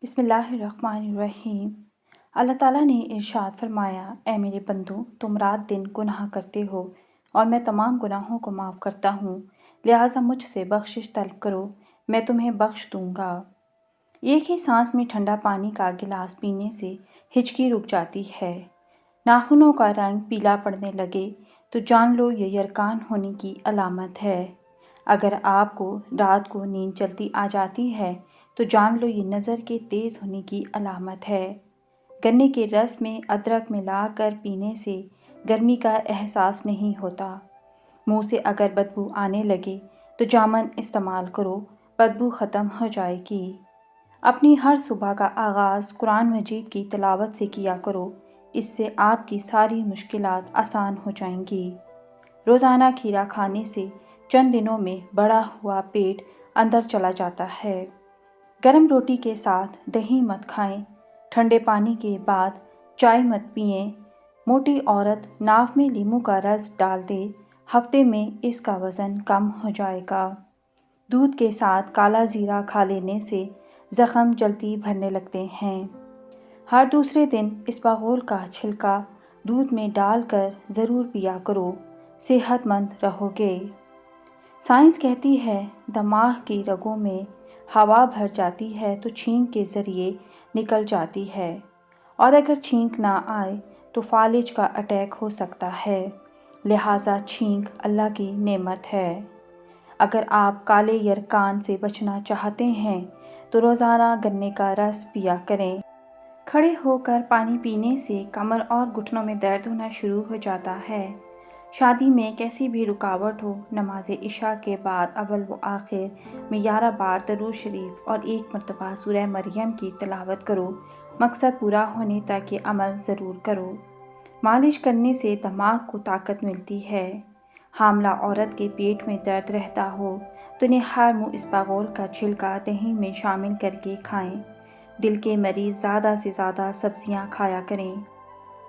بسم اللہ الرحمن الرحیم۔ اللہ تعالیٰ نے ارشاد فرمایا، اے میرے بندو، تم رات دن گناہ کرتے ہو اور میں تمام گناہوں کو معاف کرتا ہوں، لہٰذا مجھ سے بخشش طلب کرو، میں تمہیں بخش دوں گا۔ ایک ہی سانس میں ٹھنڈا پانی کا گلاس پینے سے ہچکی رک جاتی ہے۔ ناخنوں کا رنگ پیلا پڑنے لگے تو جان لو یہ یرکان ہونے کی علامت ہے۔ اگر آپ کو رات کو نیند جلدی آ جاتی ہے تو جان لو یہ نظر کے تیز ہونے کی علامت ہے۔ گنے کے رس میں ادرک ملا کر پینے سے گرمی کا احساس نہیں ہوتا۔ منہ سے اگر بدبو آنے لگے تو جامن استعمال کرو، بدبو ختم ہو جائے گی۔ اپنی ہر صبح کا آغاز قرآن مجید کی تلاوت سے کیا کرو، اس سے آپ کی ساری مشکلات آسان ہو جائیں گی۔ روزانہ کھیرا کھانے سے چند دنوں میں بڑا ہوا پیٹ اندر چلا جاتا ہے۔ گرم روٹی کے ساتھ دہی مت کھائیں، ٹھنڈے پانی کے بعد چائے مت پئیں۔ موٹی عورت ناف میں لیموں کا رس ڈال دے، ہفتے میں اس کا وزن کم ہو جائے گا۔ دودھ کے ساتھ کالا زیرہ کھا لینے سے زخم جلدی بھرنے لگتے ہیں۔ ہر دوسرے دن اسبغول کا چھلکا دودھ میں ڈال کر ضرور پیا کرو، صحت مند رہو گے۔ سائنس کہتی ہے دماغ کی رگوں میں ہوا بھر جاتی ہے تو چھینک کے ذریعے نکل جاتی ہے، اور اگر چھینک نہ آئے تو فالج کا اٹیک ہو سکتا ہے، لہٰذا چھینک اللہ کی نعمت ہے۔ اگر آپ کالے یرکان سے بچنا چاہتے ہیں تو روزانہ گنے کا رس پیا کریں۔ کھڑے ہو کر پانی پینے سے کمر اور گھٹنوں میں درد ہونا شروع ہو جاتا ہے۔ شادی میں کیسی بھی رکاوٹ ہو، نماز عشاء کے بعد اول و آخر میں 11 بار درود شریف اور 1 مرتبہ سورہ مریم کی تلاوت کرو، مقصد پورا ہونے تک یہ عمل ضرور کرو۔ مالش کرنے سے دماغ کو طاقت ملتی ہے۔ حاملہ عورت کے پیٹ میں درد رہتا ہو تو انہیں ہر منہ اسبغول کا چھلکا دہی میں شامل کر کے کھائیں۔ دل کے مریض زیادہ سے زیادہ سبزیاں کھایا کریں۔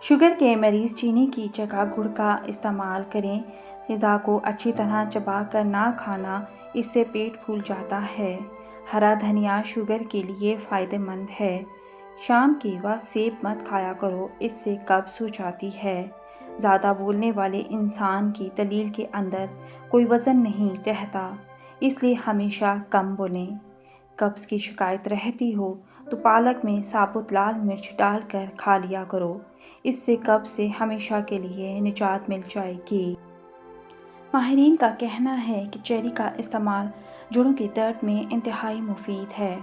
شوگر کے مریض چینی کی جگہ گڑ کا استعمال کریں۔ غذا کو اچھی طرح چبا کر نہ کھانا، اس سے پیٹ پھول جاتا ہے۔ ہرا دھنیا شوگر کے لیے فائدہ مند ہے۔ شام کے وقت سیب مت کھایا کرو، اس سے قبض ہو جاتی ہے۔ زیادہ بولنے والے انسان کی دلیل کے اندر کوئی وزن نہیں رہتا، اس لیے ہمیشہ کم بولیں۔ قبض کی شکایت رہتی ہو تو پالک میں ثابت لال مرچ ڈال کر کھا لیا کرو، اس سے قبض سے ہمیشہ کے لیے نجات مل جائے گی۔ ماہرین کا کہنا ہے کہ چیری کا استعمال جوڑوں کے درد میں انتہائی مفید ہے۔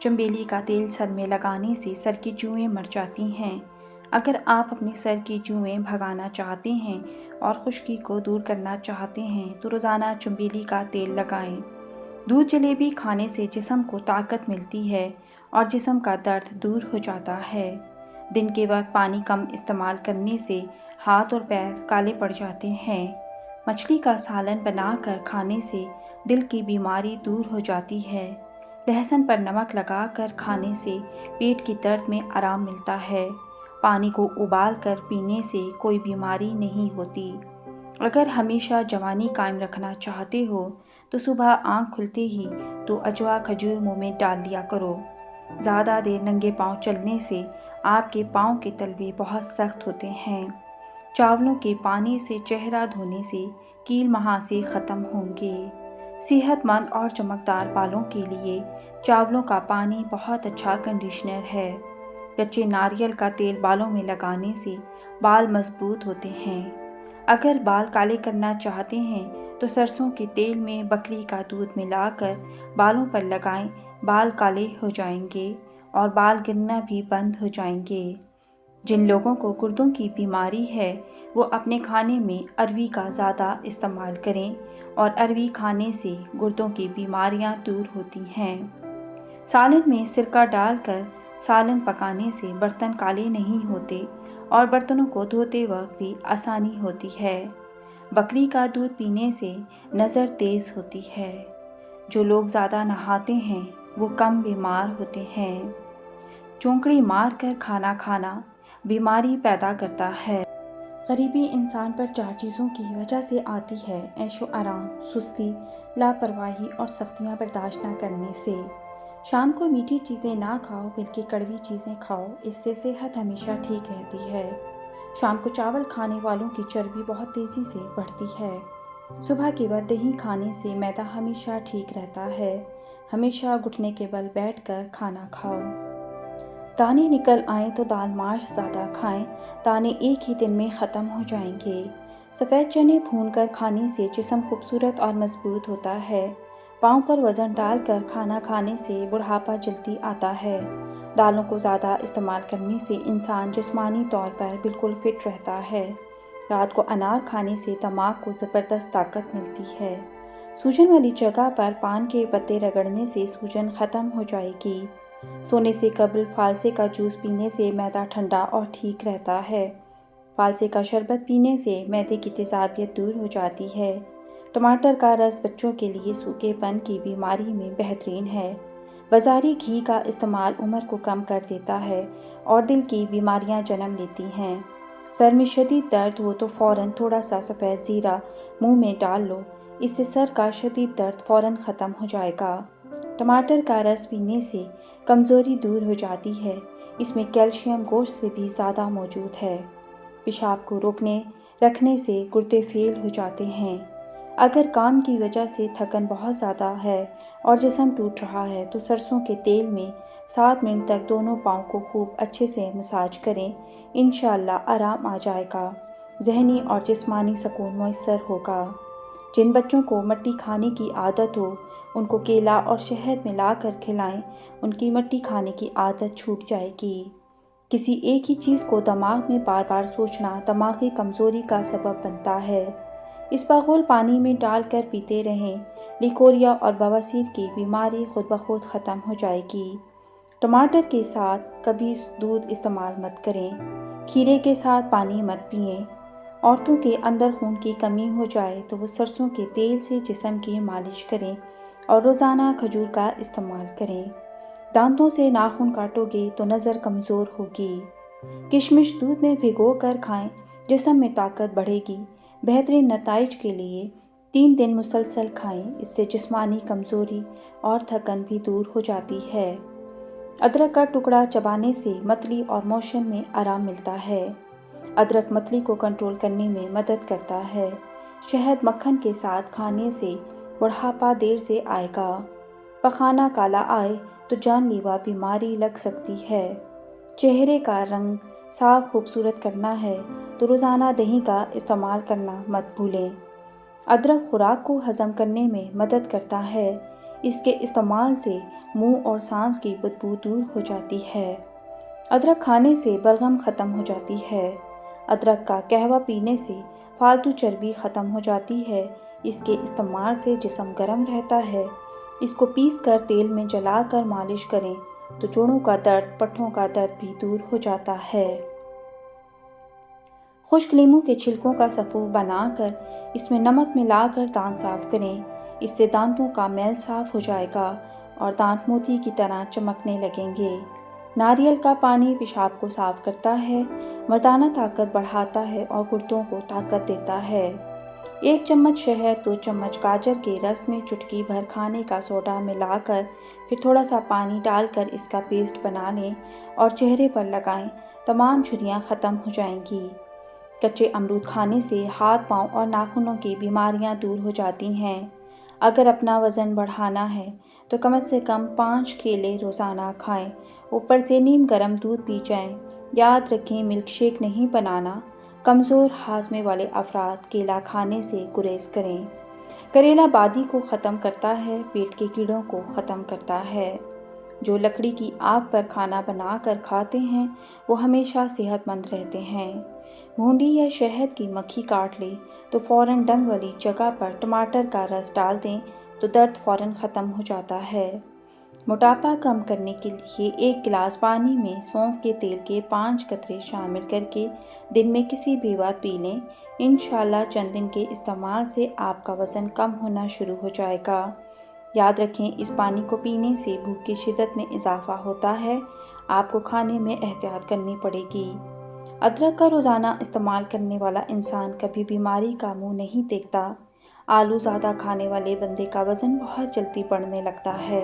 چنبیلی کا تیل سر میں لگانے سے سر کی جوئیں مر جاتی ہیں۔ اگر آپ اپنے سر کی جوئیں بھگانا چاہتے ہیں اور خشکی کو دور کرنا چاہتے ہیں تو روزانہ چنبیلی کا تیل لگائیں۔ دودھ جلیبی کھانے سے جسم کو طاقت ملتی ہے اور جسم کا درد دور ہو جاتا ہے۔ دن کے وقت پانی کم استعمال کرنے سے ہاتھ اور پیر کالے پڑ جاتے ہیں۔ مچھلی کا سالن بنا کر کھانے سے دل کی بیماری دور ہو جاتی ہے۔ لہسن پر نمک لگا کر کھانے سے پیٹ کے درد میں آرام ملتا ہے۔ پانی کو ابال کر پینے سے کوئی بیماری نہیں ہوتی۔ اگر ہمیشہ جوانی قائم رکھنا چاہتے ہو تو صبح آنکھ کھلتے ہی 2 اجوا کھجور منہ میں ڈال لیا کرو۔ زیادہ دیر ننگے پاؤں چلنے سے آپ کے پاؤں کے تلوے بہت سخت ہوتے ہیں۔ چاولوں کے پانی سے چہرہ دھونے سے کیل مہاسے ختم ہوں گے۔ صحت مند اور چمکدار بالوں کے لیے چاولوں کا پانی بہت اچھا کنڈیشنر ہے۔ کچے ناریل کا تیل بالوں میں لگانے سے بال مضبوط ہوتے ہیں۔ اگر بال کالے کرنا چاہتے ہیں تو سرسوں کے تیل میں بکری کا دودھ ملا کر بالوں پر لگائیں، بال کالے ہو جائیں گے اور بال گرنا بھی بند ہو جائیں گے۔ جن لوگوں کو گردوں کی بیماری ہے وہ اپنے کھانے میں اروی کا زیادہ استعمال کریں، اور اروی کھانے سے گردوں کی بیماریاں دور ہوتی ہیں۔ سالن میں سرکہ ڈال کر سالن پکانے سے برتن کالے نہیں ہوتے اور برتنوں کو دھوتے وقت بھی آسانی ہوتی ہے۔ بکری کا دودھ پینے سے نظر تیز ہوتی ہے۔ جو لوگ زیادہ نہاتے ہیں وہ کم بیمار ہوتے ہیں۔ چونکڑی مار کر کھانا کھانا بیماری پیدا کرتا ہے۔ غریبی انسان پر 4 چیزوں کی وجہ سے آتی ہے: عیش و آرام، سستی، لاپرواہی اور سختیاں برداشت نہ کرنے سے۔ شام کو میٹھی چیزیں نہ کھاؤ بلکہ کڑوی چیزیں کھاؤ، اس سے صحت ہمیشہ ٹھیک رہتی ہے۔ شام کو چاول کھانے والوں کی چربی بہت تیزی سے بڑھتی ہے۔ صبح کے وقت دہی کھانے سے معدہ ہمیشہ ٹھیک رہتا ہے۔ ہمیشہ گھٹنے کے بل بیٹھ کر کھانا کھاؤ۔ دانے نکل آئیں تو دال ماش زیادہ کھائیں، دانے ایک ہی دن میں ختم ہو جائیں گے۔ سفید چنے بھون کر کھانے سے جسم خوبصورت اور مضبوط ہوتا ہے۔ پاؤں پر وزن ڈال کر کھانا کھانے سے بڑھاپا جلدی آتا ہے۔ دالوں کو زیادہ استعمال کرنے سے انسان جسمانی طور پر بالکل فٹ رہتا ہے۔ رات کو انار کھانے سے دماغ کو زبردست طاقت ملتی ہے۔ سوجن والی جگہ پر پان کے پتے رگڑنے سے سوجن ختم ہو جائے گی۔ سونے سے قبل فالسے کا جوس پینے سے معدہ ٹھنڈا اور ٹھیک رہتا ہے۔ فالسے کا شربت پینے سے معدے کی تیزابیت دور ہو جاتی ہے۔ ٹماٹر کا رس بچوں کے لیے سوکھے پن کی بیماری میں بہترین ہے۔ بازاری گھی کا استعمال عمر کو کم کر دیتا ہے اور دل کی بیماریاں جنم لیتی ہیں۔ سر میں شدید درد ہو تو فوراً تھوڑا سا سفید زیرہ منہ میں ڈال لو، اس سے سر کا شدید درد فوراً ختم ہو جائے گا۔ ٹماٹر کا رس پینے سے کمزوری دور ہو جاتی ہے، اس میں کیلشیم گوشت سے بھی زیادہ موجود ہے۔ پیشاب کو رکھنے سے گردے فیل ہو جاتے ہیں۔ اگر کام کی وجہ سے تھکن بہت زیادہ ہے اور جسم ٹوٹ رہا ہے تو سرسوں کے تیل میں 7 منٹ تک دونوں پاؤں کو خوب اچھے سے مساج کریں، انشاءاللہ آرام آ جائے گا، ذہنی اور جسمانی سکون میسر ہوگا۔ جن بچوں کو مٹی کھانے کی عادت ہو ان کو کیلا اور شہد ملا کر کھلائیں، ان کی مٹی کھانے کی عادت چھوٹ جائے گی۔ کسی ایک ہی چیز کو دماغ میں بار بار سوچنا دماغی کمزوری کا سبب بنتا ہے۔ اسپاغول پانی میں ڈال کر پیتے رہیں، لیکوریا اور بواسیر کی بیماری خود بخود ختم ہو جائے گی۔ ٹماٹر کے ساتھ کبھی دودھ استعمال مت کریں، کھیرے کے ساتھ پانی مت پئیں۔ عورتوں کے اندر خون کی کمی ہو جائے تو وہ سرسوں کے تیل سے جسم کی مالش کریں اور روزانہ کھجور کا استعمال کریں۔ دانتوں سے ناخن کاٹو گے تو نظر کمزور ہوگی۔ کشمش دودھ میں بھگو کر کھائیں، جسم میں طاقت بڑھے گی۔ بہترین نتائج کے لیے 3 دن مسلسل کھائیں، اس سے جسمانی کمزوری اور تھکن بھی دور ہو جاتی ہے۔ ادرک کا ٹکڑا چبانے سے متلی اور موشن میں آرام ملتا ہے۔ ادرک متلی کو کنٹرول کرنے میں مدد کرتا ہے۔ شہد مکھن کے ساتھ کھانے سے بڑھاپا دیر سے آئے گا۔ پخانہ کالا آئے تو جان لیوا بیماری لگ سکتی ہے۔ چہرے کا رنگ صاف خوبصورت کرنا ہے تو روزانہ دہی کا استعمال کرنا مت بھولیں۔ ادرک خوراک کو ہضم کرنے میں مدد کرتا ہے، اس کے استعمال سے منہ اور سانس کی بدبو دور ہو جاتی ہے۔ ادرک کھانے سے بلغم ختم ہو جاتی ہے۔ ادرک کا قہوہ پینے سے فالتو چربی ختم ہو جاتی ہے، اس کے استعمال سے جسم گرم رہتا ہے۔ اس کو پیس کر تیل میں جلا کر مالش کریں تو جوڑوں کا درد، پٹھوں کا درد بھی دور ہو جاتا ہے۔ خشک لیموں کے چھلکوں کا سفو بنا کر اس میں نمک ملا کر دانت صاف کریں، اس سے دانتوں کا میل صاف ہو جائے گا اور دانت موتی کی طرح چمکنے لگیں گے۔ ناریل کا پانی پیشاب کو صاف کرتا ہے، مردانہ طاقت بڑھاتا ہے اور گردوں کو طاقت دیتا ہے۔ 1 چمچ شہد 2 چمچ گاجر کے رس میں چٹکی بھر کھانے کا سوڈا ملا کر پھر تھوڑا سا پانی ڈال کر اس کا پیسٹ بنا لیں اور چہرے پر لگائیں، تمام جھریاں ختم ہو جائیں گی۔ کچے امرود کھانے سے ہاتھ پاؤں اور ناخنوں کی بیماریاں دور ہو جاتی ہیں۔ اگر اپنا وزن بڑھانا ہے تو کم سے کم 5 کیلے روزانہ کھائیں، اوپر سے نیم گرم دودھ پی جائیں۔ یاد رکھیں ملک شیک نہیں بنانا۔ کمزور ہاضمے والے افراد کیلا کھانے سے گریز کریں۔ کریلا بادی کو ختم کرتا ہے، پیٹ کے کیڑوں کو ختم کرتا ہے۔ جو لکڑی کی آگ پر کھانا بنا کر کھاتے ہیں وہ ہمیشہ صحت مند رہتے ہیں۔ بھونڈی یا شہد کی مکھی کاٹ لیں تو فوراً ڈنگ والی جگہ پر ٹماٹر کا رس ڈال دیں تو درد فوراً ختم ہو جاتا ہے۔ موٹاپا کم کرنے کے لیے 1 گلاس پانی میں سونف کے تیل کے 5 قطرے شامل کر کے دن میں کسی بھی وقت پی لیں، انشاءاللہ چند دن کے استعمال سے آپ کا وزن کم ہونا شروع ہو جائے گا۔ یاد رکھیں اس پانی کو پینے سے بھوک کی شدت میں اضافہ ہوتا ہے، آپ کو کھانے میں احتیاط کرنی پڑے گی۔ ادرک کا روزانہ استعمال کرنے والا انسان کبھی بیماری کا منہ نہیں دیکھتا۔ آلو زیادہ کھانے والے بندے کا وزن بہت جلدی بڑھنے لگتا ہے۔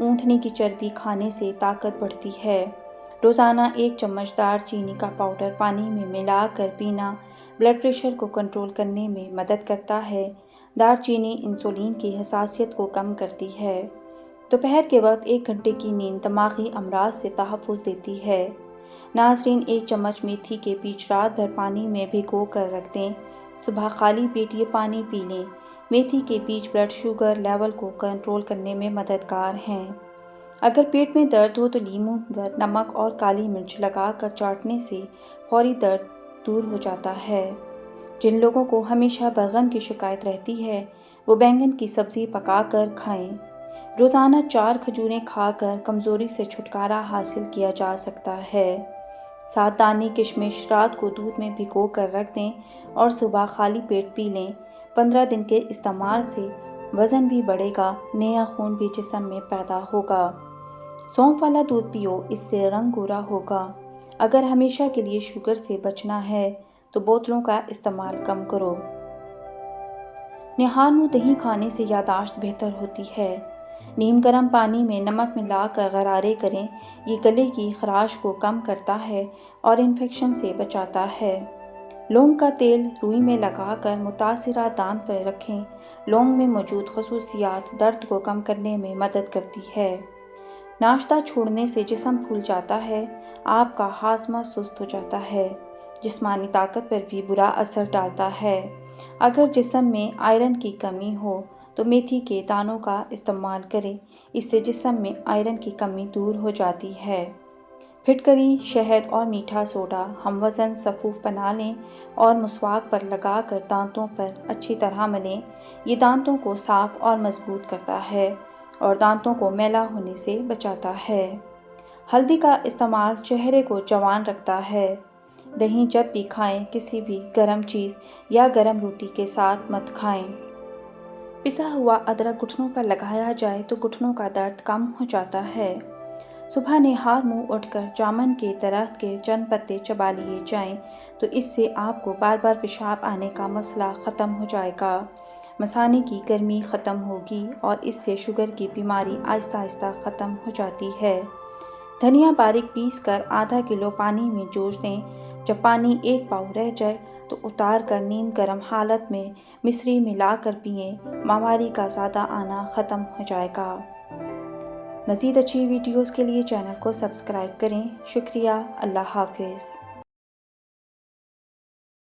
اونٹنے کی چربی کھانے سے طاقت بڑھتی ہے۔ روزانہ 1 چمچ دار چینی کا پاؤڈر پانی میں ملا کر پینا بلڈ پریشر کو کنٹرول کرنے میں مدد کرتا ہے۔ دار چینی انسولین کی حساسیت کو کم کرتی ہے۔ دوپہر کے وقت 1 گھنٹے کی نیند دماغی امراض سے تحفظ دیتی ہے۔ ناظرین، 1 چمچ میتھی کے بیج رات بھر پانی میں بھگو کر رکھ دیں۔ صبح خالی پیٹ یہ پانی پی لیں۔ میتھی کے بیج بلڈ شوگر لیول کو کنٹرول کرنے میں مددگار ہیں۔ اگر پیٹ میں درد ہو تو لیموں پر نمک اور کالی مرچ لگا کر چاٹنے سے فوری درد دور ہو جاتا ہے۔ جن لوگوں کو ہمیشہ بلغم کی شکایت رہتی ہے وہ بینگن کی سبزی پکا کر کھائیں۔ روزانہ 4 کھجوریں کھا کر کمزوری سے چھٹکارا حاصل کیا جا سکتا ہے۔ 7 دانے کشمش رات کو دودھ میں بھگو کر رکھ دیں اور صبح خالی پیٹ پی لیں۔ 15 دن کے استعمال سے وزن بھی بڑھے گا، نیا خون بھی جسم میں پیدا ہوگا۔ سونف والا دودھ پیو، اس سے رنگ گورا ہوگا۔ اگر ہمیشہ کے لیے شوگر سے بچنا ہے تو بوتلوں کا استعمال کم کرو۔ نہار منہ دہی کھانے سے یادداشت بہتر ہوتی ہے۔ نیم گرم پانی میں نمک ملا کر غرارے کریں، یہ گلے کی خراش کو کم کرتا ہے اور انفیکشن سے بچاتا ہے۔ لونگ کا تیل روئی میں لگا کر متاثرہ دانت پر رکھیں۔ لونگ میں موجود خصوصیات درد کو کم کرنے میں مدد کرتی ہے۔ ناشتہ چھوڑنے سے جسم پھول جاتا ہے، آپ کا ہاضمہ سست ہو جاتا ہے، جسمانی طاقت پر بھی برا اثر ڈالتا ہے۔ اگر جسم میں آئرن کی کمی ہو تو میتھی کے دانوں کا استعمال کریں، اس سے جسم میں آئرن کی کمی دور ہو جاتی ہے۔ پھٹکری، شہد اور میٹھا سوڈا ہم وزن سفوف بنا لیں اور مسواک پر لگا کر دانتوں پر اچھی طرح ملیں۔ یہ دانتوں کو صاف اور مضبوط کرتا ہے اور دانتوں کو میلا ہونے سے بچاتا ہے۔ ہلدی کا استعمال چہرے کو جوان رکھتا ہے۔ دہی جب بھی کھائیں کسی بھی گرم چیز یا گرم روٹی کے ساتھ مت کھائیں۔ پسا ہوا ادرک گھٹنوں پر لگایا جائے تو گھٹنوں کا درد کم ہو جاتا ہے۔ صبح نہار منہ اٹھ کر جامن کے درخت کے چند پتے چبا لیے جائیں تو اس سے آپ کو بار بار پیشاب آنے کا مسئلہ ختم ہو جائے گا۔ مثانے کی گرمی ختم ہوگی اور اس سے شوگر کی بیماری آہستہ آہستہ ختم ہو جاتی ہے۔ دھنیا باریک پیس کر آدھا کلو پانی میں جوش دیں۔ جب پانی 1 پاؤ رہ جائے تو اتار کر نیم گرم حالت میں مصری ملا کر پئیں، ماواری کا زیادہ آنا ختم ہو جائے گا۔ مزید اچھی ویڈیوز کے لیے چینل کو سبسکرائب کریں۔ شکریہ۔ اللہ حافظ۔